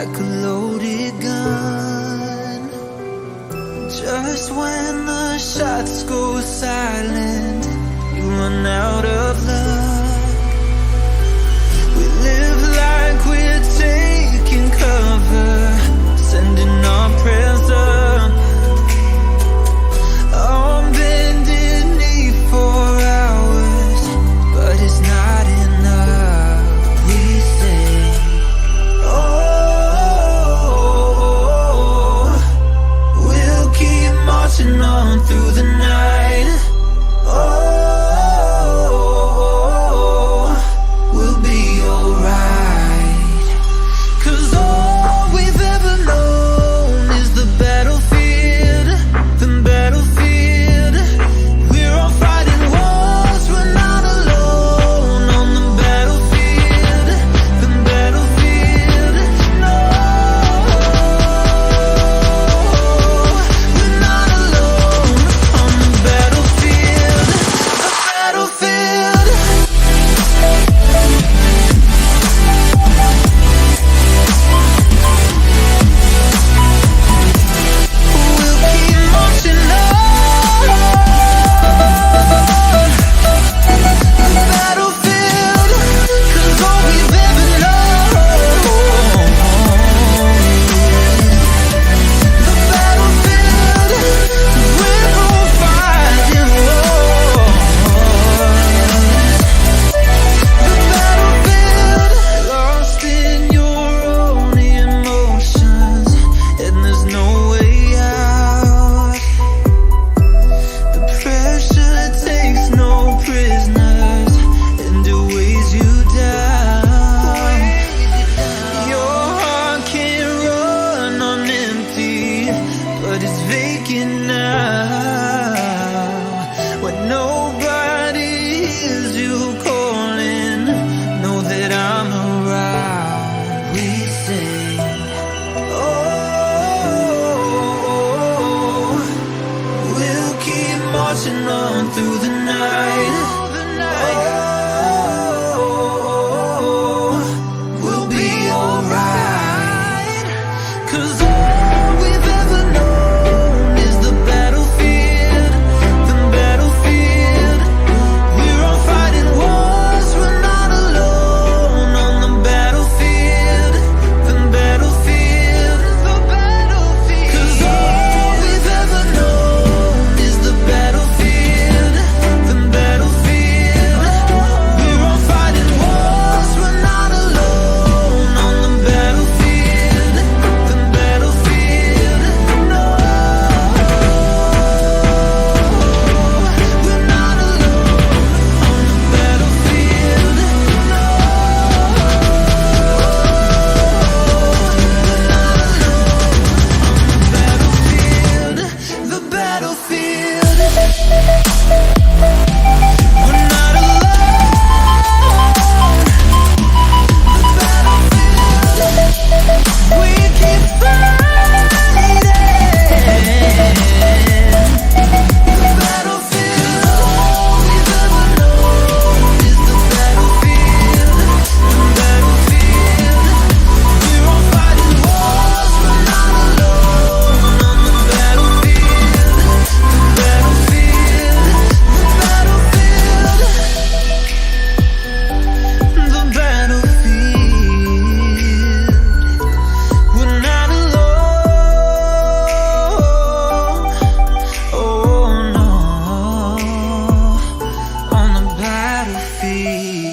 like a loaded gun. Just when the shots go silent, you run out of luck. We live like we're taking cover, sending our prayers up. On bended knee for hours, but it's not enough. We say, oh, we'll keep marching on through the night. Oh, we'll be alright. 'Cause all we've ever known is the battlefield, the battlefield. We're all fighting wars, we're not alone on the battlefield, the battlefield. No, we're not alone on the battlefield, the battlefield. We'll keep marching on the battlefield, 'cause all we've ever known the battlefield. We're all fighting wars, the battlefield. Lost in your own emotions, and there's no way out. The pressure takes no prisoners, and it weighs you down. Your heart can't run on empty, but it's vacant now. When nobody hears you calling, know that I'm around. We say, oh, we'll keep marching on through the night. Oh, we'll be alright. 'Cause all we've ever known is the battlefield, the battlefield. We're all fighting wars, we're not alone on the battlefield, the battlefield, the battlefield. 'Cause all we've ever known is the battlefield, the battlefield. We're all fighting wars, we're not alone on the battlefield, the battlefield. No, we're not alone on the battlefield. No, we're not alone on the battlefield, the battlefield. We're not alone, the battlefield. We keep fighting, the battlefield. All we've ever known is the battlefield, the battlefield. We're all fighting wars, we're not alone on the battlefield, the battlefield, the battlefield, the battlefield. We're not alone, oh no, on the battlefield.